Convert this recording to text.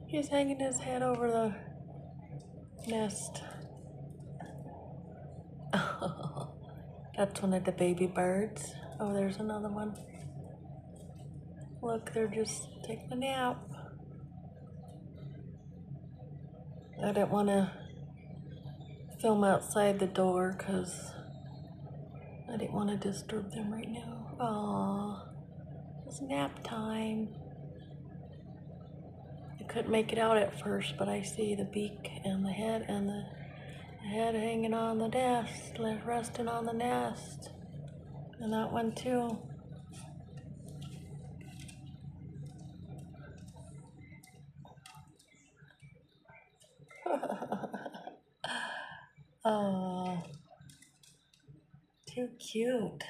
He's hanging his head over the nest. That's one of the baby birds. Oh, there's another one. Look, they're just taking a nap. I didn't want to film outside the door because I didn't want to disturb them right now. Aww, it's nap time. I couldn't make it out at first, but I see the beak and the head hanging on the nest, resting on the nest. And that one too. Oh, too cute.